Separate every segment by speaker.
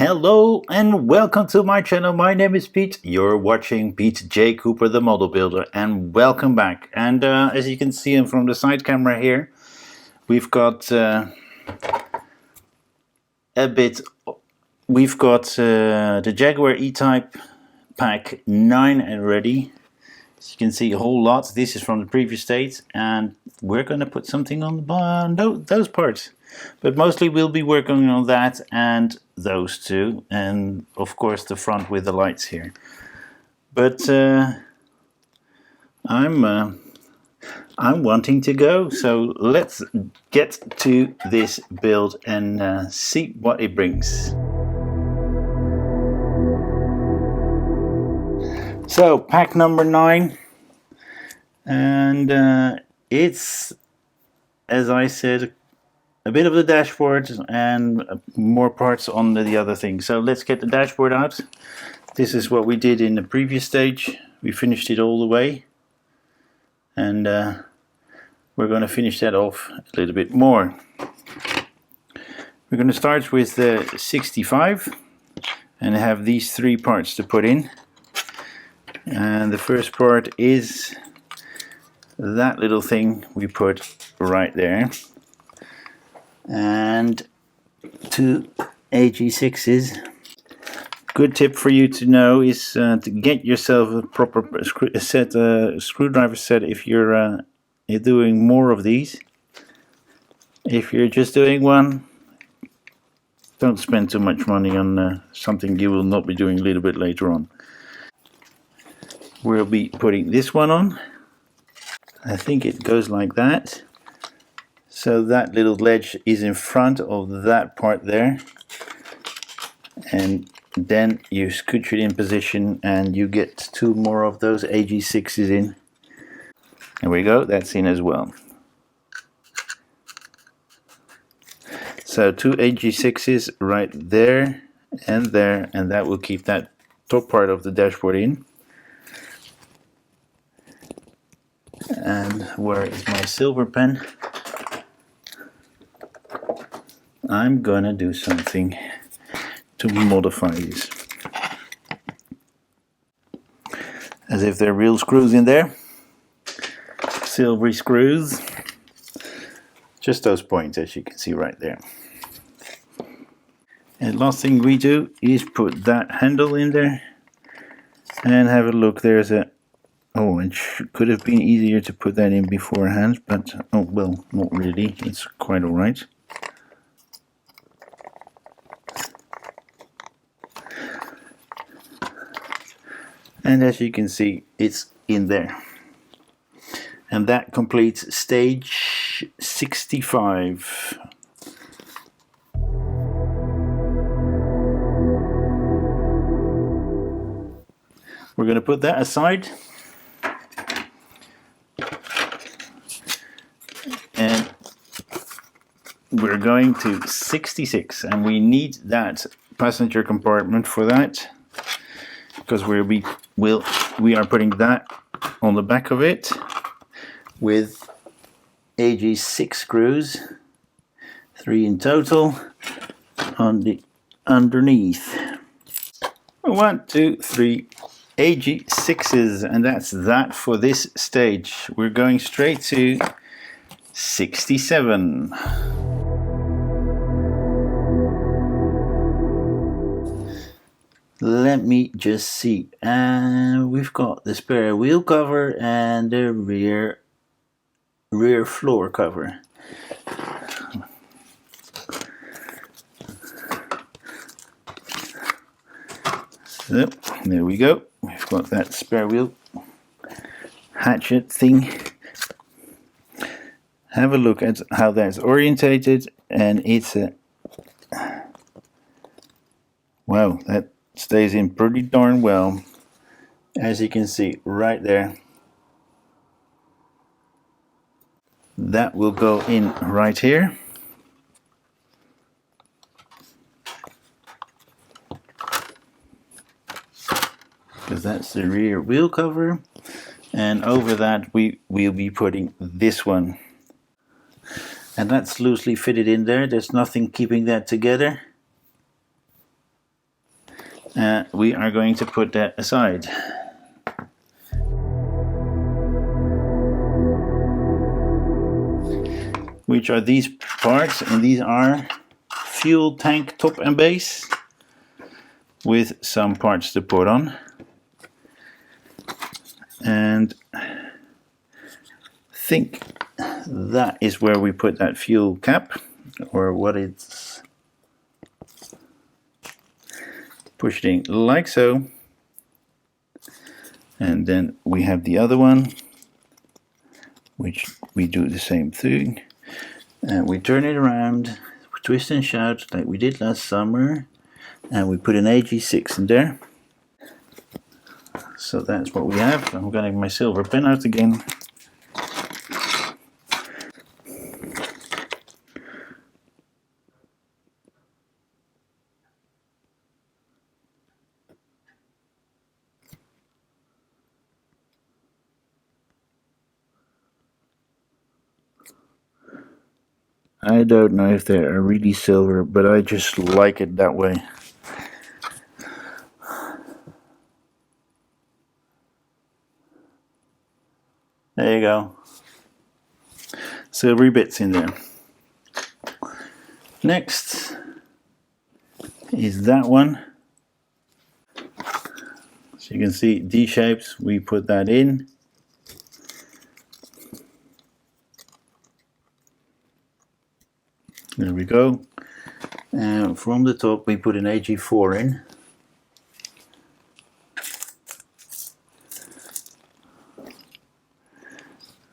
Speaker 1: Hello and welcome to my channel. My name is Pete. You're watching Pete J. Cooper, the model builder, and welcome back. And as you can see from the side camera here, we've got the Jaguar E-Type pack 9 already. As you can see, a whole lot. This is from the previous state, and we're going to put something on those parts. But mostly we'll be working on that and those two, and of course the front with the lights here. But I'm wanting to go, so let's get to this build and see what it brings. So pack number 9, and it's, as I said, a bit of the dashboard and more parts on the other thing. So let's get the dashboard out. This is what we did in the previous stage. We finished it all the way, and we're going to finish that off a little bit more. We're going to start with the 65 and have these 3 parts to put in. And the first part is that little thing we put right there, and 2 AG6s. Good tip for you to know is to get yourself a proper screwdriver set if you're doing more of these. If you're just doing one, don't spend too much money on something you will not be doing a little bit later on. We'll be putting this one on. I think it goes like that. So that little ledge is in front of that part there, and then you scooch it in position and you get 2 more of those AG6s in. There we go, that's in as well. So 2 AG6s right there, and that will keep that top part of the dashboard in. And where is my silver pen? I'm gonna do something to modify this. As if they're real screws in there. Silvery screws. Just those points, as you can see right there. And last thing we do is put that handle in there and have a look. There's a it could have been easier to put that in beforehand, but oh well, not really. It's quite alright. And as you can see, it's in there. And that completes stage 65. We're going to put that aside. And we're going to 66. And we need that passenger compartment for that, because we are putting that on the back of it with AG6 screws, 3 in total, on the underneath. 1, 2, 3 AG6s, and that's that for this stage. We're going straight to 67. Let me just see. We've got the spare wheel cover and the rear floor cover. So there we go. We've got that spare wheel hatchet thing. Have a look at how that's orientated, and it's a wow, that stays in pretty darn well, as you can see right there. That will go in right here. Because that's the rear wheel cover, and over that we will be putting this one. and that's loosely fitted in there. There's nothing keeping that together. we are going to put that aside. Which are these parts, and these are fuel tank top and base with some parts to put on. And I think that is where we put that fuel cap, or what it's pushed in like so. And then we have the other one, which we do the same thing. And we turn it around, twist and shout like we did last summer, and we put an AG6 in there. So that's what we have. I'm getting my silver pen out again. I don't know if they are really silver, but I just like it that way. There you go. Silvery bits in there. Next is that one. So you can see D-shapes, we put that in. There we go. And from the top we put an AG4 in.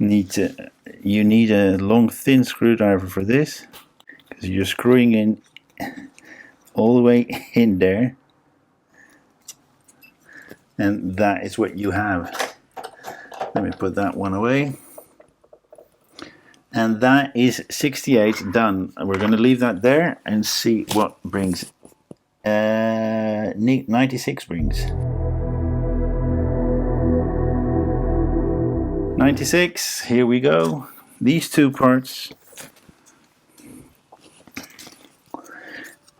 Speaker 1: You need a long thin screwdriver for this, because you're screwing in all the way in there, and that is what you have. Let me put that one away. And that is 68 done. We're going to leave that there and see what brings 96 brings. 96, here we go. These two parts.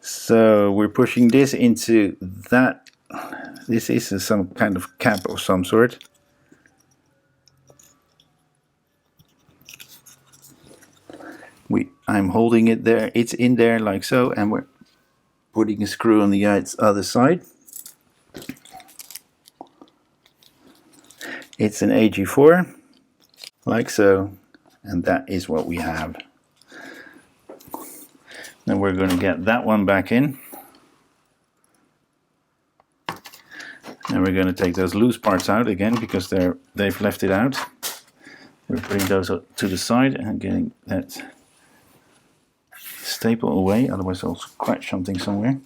Speaker 1: So we're pushing this into that. This is some kind of cap of some sort. I'm holding it there, it's in there like so, and we're putting a screw on the other side. It's an AG4, like so, and that is what we have. Then we're going to get that one back in. And we're going to take those loose parts out again, because they've left it out. We're putting those to the side and getting that staple away, otherwise I'll scratch something somewhere.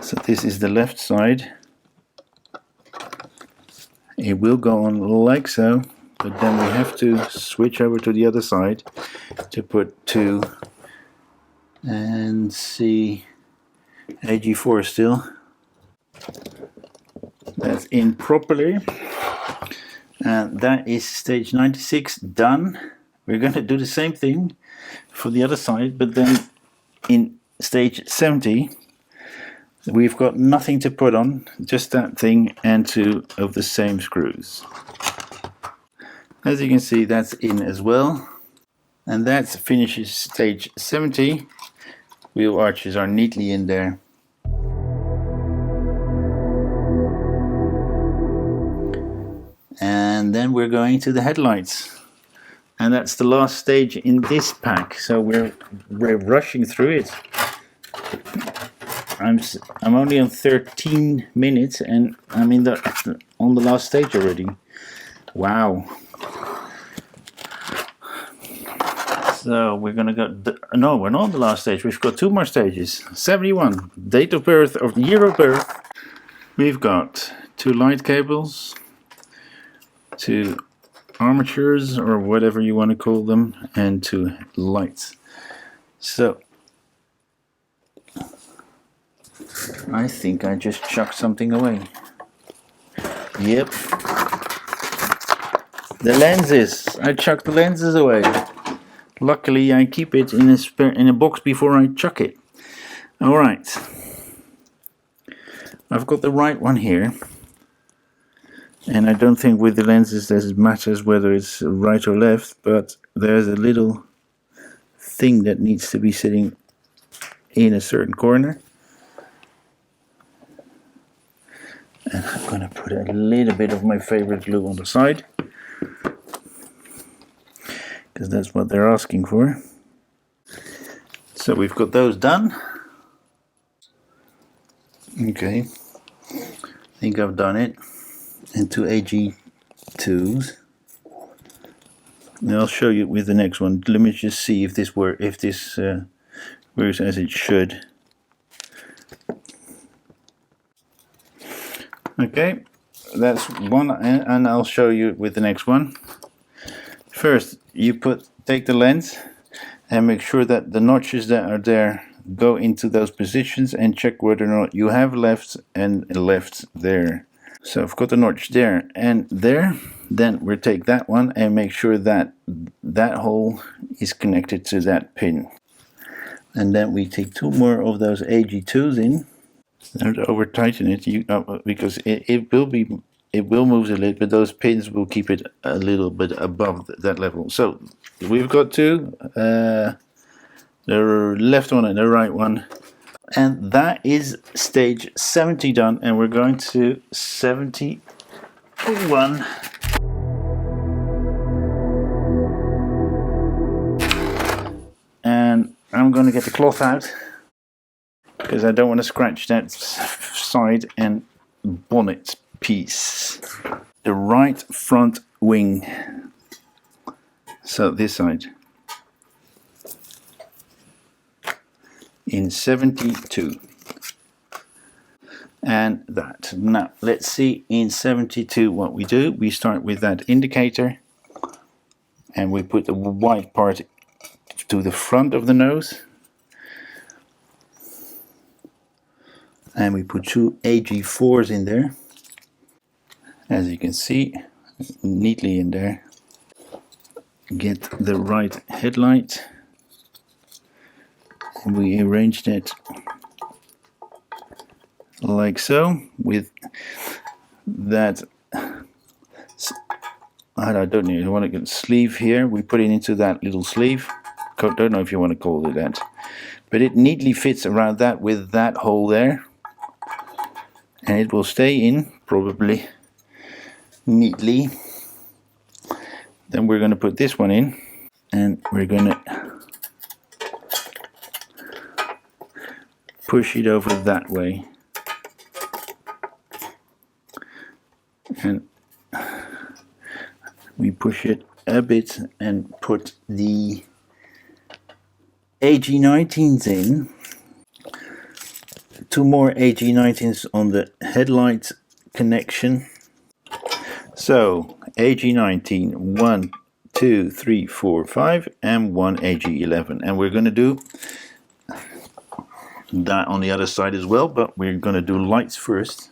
Speaker 1: So this is the left side. It will go on like so, but then we have to switch over to the other side to put two, and see, AG4 still. That's in properly, and that is stage 96 done. We're going to do the same thing for the other side, but then in stage 70 we've got nothing to put on, just that thing and two of the same screws. As you can see, that's in as well, and that finishes stage 70. Wheel arches are neatly in there. And then we're going to the headlights. And that's the last stage in this pack, so we're rushing through it. I'm only on 13 minutes, and I'm on the last stage already. Wow. So we're gonna go. No, we're not on the last stage. We've got two more stages. 71, date of birth, or year of birth. We've got two light cables, two armatures, or whatever you want to call them, and two lights. So I think I just chucked something away. Yep, the lenses. I chucked the lenses away. Luckily I keep it in a box before I chuck it. All right, I've got the right one here, and I don't think with the lenses that it matters whether it's right or left, but there's a little thing that needs to be sitting in a certain corner. And I'm going to put a little bit of my favorite glue on the side, because that's what they're asking for. So we've got those done. Okay, I think I've done it. And two AG2s. Now I'll show you with the next one. Let me just see if this works as it should. Okay, that's one, and I'll show you with the next one. First, you take the lens and make sure that the notches that are there go into those positions, and check whether or not you have left and left there. So I've got the notch there and there. Then we'll take that one and make sure that that hole is connected to that pin. And then we take two more of those AG2s in. Don't over tighten it, because it will move a little, but those pins will keep it a little bit above that level. So we've got two, the left one and the right one, and that is stage 70 done. And we're going to 71. And I'm going to get the cloth out, because I don't want to scratch that side and bonnet piece. The right front wing, so this side, in 72, and that. Now let's see in 72 what we do. We start with that indicator, and we put the white part to the front of the nose. And we put two AG4s in there, as you can see, neatly in there. Get the right headlight, and we arranged it like so, with that, I don't know, you want to get sleeve here, we put it into that little sleeve. Don't know if you want to call it that, but it neatly fits around that with that hole there. And it will stay in, probably neatly. Then we're going to put this one in, and we're going to push it over that way. And we push it a bit and put the AG19s in. Two more AG19s on the headlight connection. So AG19, 1, 2, 3, 4, 5, and one AG11. And we're going to do that on the other side as well, but we're going to do lights first.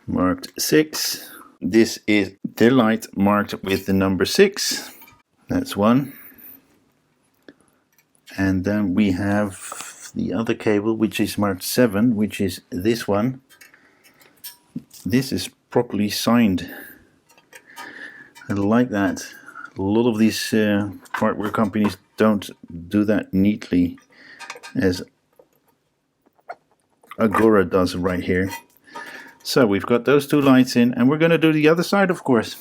Speaker 1: Marked 6. This is the light marked with the number 6. That's one. And then we have the other cable, which is marked 7, which is this one. This is properly signed. I like that. A lot of these hardware companies don't do that neatly, as Agora does right here. So we've got those two lights in, and we're going to do the other side, of course.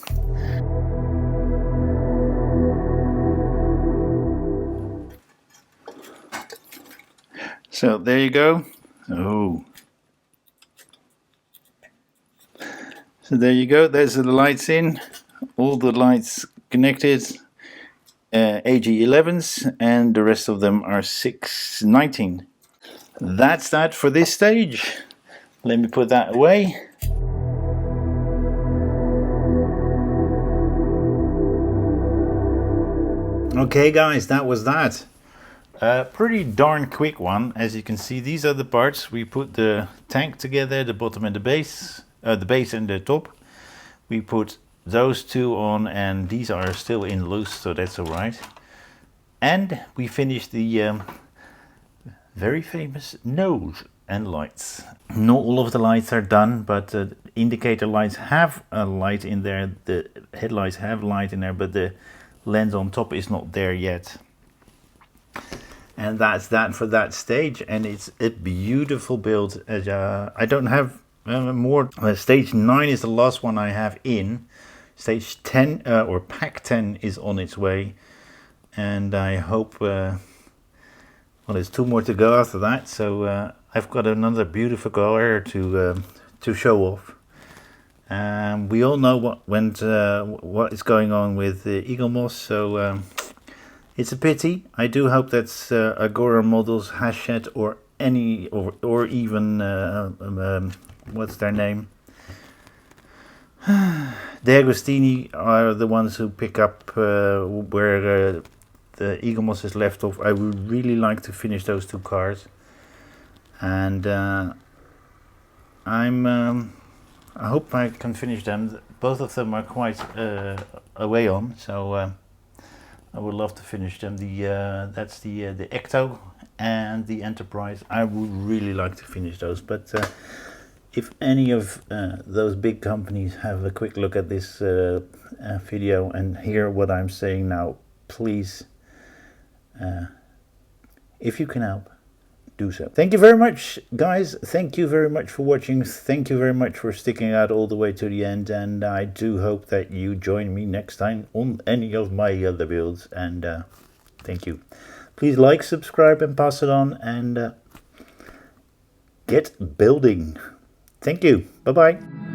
Speaker 1: So there you go. Oh. So there you go. There's the lights in. All the lights connected. AG11s, and the rest of them are 619. That's that for this stage. Let me put that away. Okay guys, that was that. Pretty darn quick one. As you can see, these are the parts. We put the tank together, the bottom and the base and the top. We put those two on, and these are still in loose, so that's alright. And we finished the very famous nose and lights. Not all of the lights are done, but the indicator lights have a light in there, the headlights have light in there, but the lens on top is not there yet. And that's that for that stage, and it's a beautiful build. I don't have more. Stage 9 is the last one I have in. Stage 10 or pack 10 is on its way, and I hope well, there's 2 more to go after that, so I've got another beautiful car to show off. We all know what is going on with Eaglemoss, so it's a pity. I do hope that Agora Models, Hachette, or any or even what's their name? De Agostini are the ones who pick up where the Eaglemoss is left off. I would really like to finish those 2 cars, and I hope I can finish them. Both of them are quite a way on, so I would love to finish them. That's the Ecto and the Enterprise. I would really like to finish those, but if any of those big companies have a quick look at this video and hear what I'm saying now, please, if you can help, do so. Thank you very much, guys. Thank you very much for watching. Thank you very much for sticking out all the way to the end, and I do hope that you join me next time on any of my other builds, and thank you. Please like, subscribe, and pass it on, and get building. Thank you. Bye-bye.